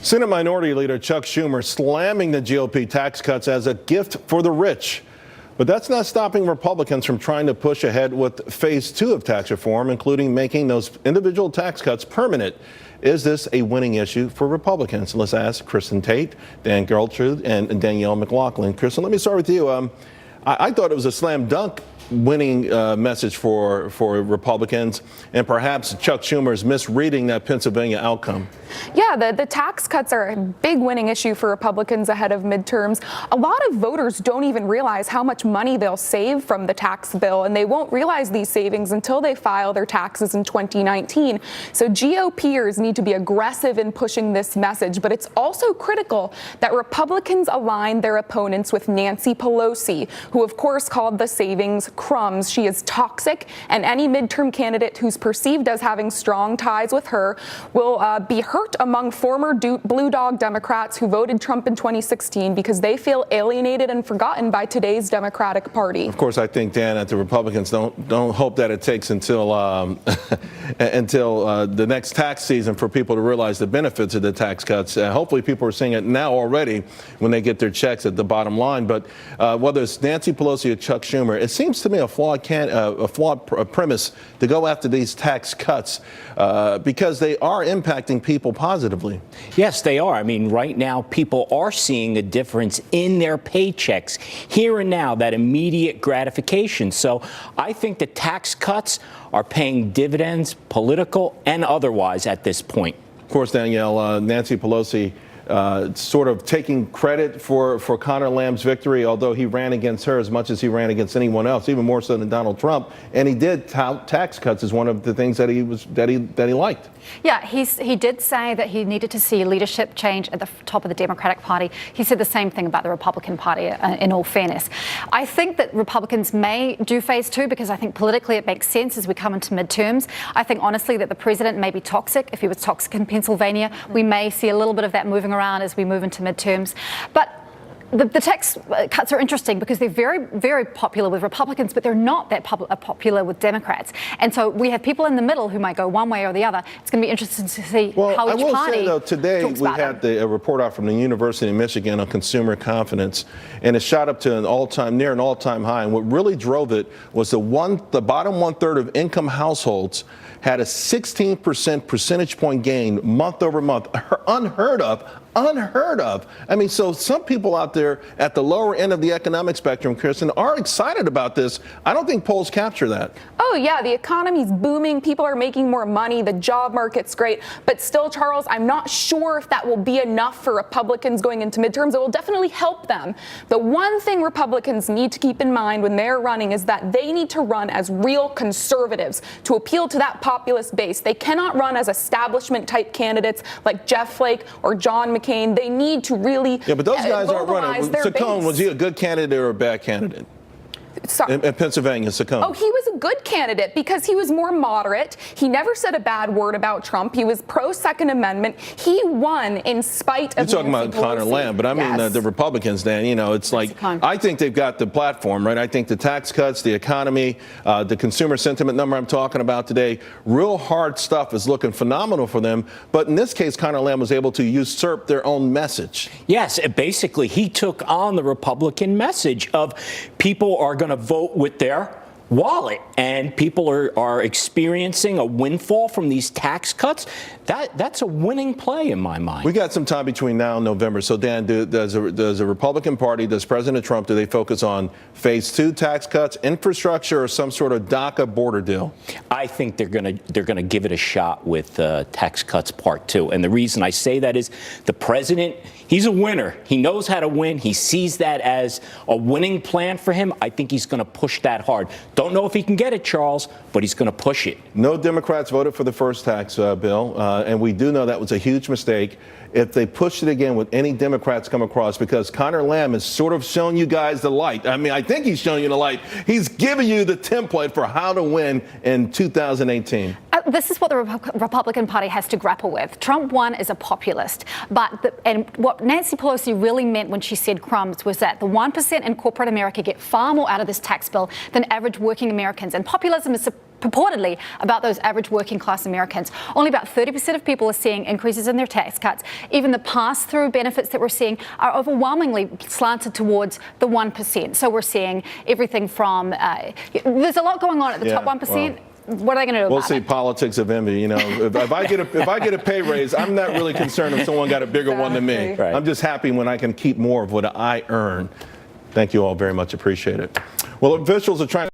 Senate Minority Leader Chuck Schumer slamming the GOP tax cuts as a gift for the rich. But that's not stopping Republicans from trying to push ahead with phase 2 of tax reform, including making those individual tax cuts permanent. Is this a winning issue for Republicans? Let's ask Kristen Tate, Dan Geltrude, and Danielle McLaughlin. Kristen, let me start with you. I thought it was a slam dunk winning message for Republicans, and perhaps Chuck Schumer is misreading that Pennsylvania outcome. Yeah, the tax cuts are a big winning issue for Republicans ahead of midterms. A lot of voters don't even realize how much money they'll save from the tax bill, and they won't realize these savings until they file their taxes in 2019. So GOPers need to be aggressive in pushing this message, but it's also critical that Republicans align their opponents with Nancy Pelosi, who of course called the savings crumbs. She is toxic, and any midterm candidate who's perceived as having strong ties with her will be hurt among former Blue Dog Democrats who voted Trump in 2016 because they feel alienated and forgotten by today's Democratic Party. Of course, I think, Dan, that the Republicans don't hope that it takes until until the next tax season for people to realize the benefits of the tax cuts. Hopefully, people are seeing it now already when they get their checks at the bottom line. But whether it's Nancy Pelosi or Chuck Schumer, it seems to me a flawed premise to go after these tax cuts because they are impacting people positively. Yes, they are. I mean, right now, people are seeing a difference in their paychecks here and now, that immediate gratification. So I think the tax cuts are paying dividends, political and otherwise, at this point. Of course, Danielle, Nancy Pelosi sort of taking credit for Conor Lamb's victory, although he ran against her as much as he ran against anyone else, even more so than Donald Trump. And he did tout tax cuts as one of the things that he liked. Yeah, he did say that he needed to see leadership change at the top of the Democratic Party. He said the same thing about the Republican Party, in all fairness. I think that Republicans may do phase 2 because I think politically it makes sense as we come into midterms. I think honestly that the president may be toxic. If he was toxic in Pennsylvania, we may see a little bit of that moving around as we move into midterms. But the tax cuts are interesting because they're very, very popular with Republicans, but they're not that popular with Democrats. And so we have people in the middle who might go one way or the other. It's going to be interesting to see how each party. I will say, though, today we had a report out from the University of Michigan on consumer confidence, and it shot up to near an all-time high. And what really drove it was the bottom 1/3 of income households had a 16% percentage point gain month over month. Unheard of. I mean, so some people out there at the lower end of the economic spectrum, Kristen, are excited about this. I don't think polls capture that. Oh, yeah, the economy's booming. People are making more money. The job market's great. But still, Charles, I'm not sure if that will be enough for Republicans going into midterms. It will definitely help them. The one thing Republicans need to keep in mind when they're running is that they need to run as real conservatives to appeal to that populist base. They cannot run as establishment-type candidates like Jeff Flake or John McCain. They need to really but those guys aren't running. Saccone, was he a good candidate or a bad candidate? In Pennsylvania, Saccone. Oh, he was a good candidate because he was more moderate. He never said a bad word about Trump. He was pro-Second Amendment. He won in spite of You're talking about Conor Lamb, but I mean the Republicans, Dan. You know, it's like I think they've got the platform, right? I think the tax cuts, the economy, the consumer sentiment number I'm talking about today, real hard stuff is looking phenomenal for them. But in this case, Conor Lamb was able to usurp their own message. Yes, basically, he took on the Republican message of people are going to vote with their wallet, and people are experiencing a windfall from these tax cuts. That's a winning play in my mind. We got some time between now and November. So, Dan, does a Republican Party, does President Trump, do they focus on phase 2 tax cuts, infrastructure, or some sort of DACA border deal? I think they're gonna give it a shot with tax cuts part 2. And the reason I say that is the president, he's a winner. He knows how to win. He sees that as a winning plan for him. I think he's going to push that hard. Don't know if he can get it, Charles, but he's going to push it. No Democrats voted for the first tax bill, and we do know that was a huge mistake. If they push it again with any Democrats come across, because Conor Lamb has sort of shown you guys the light. I mean, I think he's showing you the light. He's giving you the template for how to win in 2018. This is what the Republican Party has to grapple with. Trump won as a populist, and what Nancy Pelosi really meant when she said crumbs was that the 1% in corporate America get far more out of this tax bill than average working Americans. And populism is purportedly about those average working class Americans. Only about 30% of people are seeing increases in their tax cuts. Even the pass-through benefits that we're seeing are overwhelmingly slanted towards the 1%. So we're seeing everything from, there's a lot going on at the top 1%. Well, what are they going to do we'll about see. it? Politics of envy. You know, if I get a pay raise, I'm not really concerned if someone got a bigger one than me. Exactly. Right. I'm just happy when I can keep more of what I earn. Thank you all very much. Appreciate it. Well, officials are trying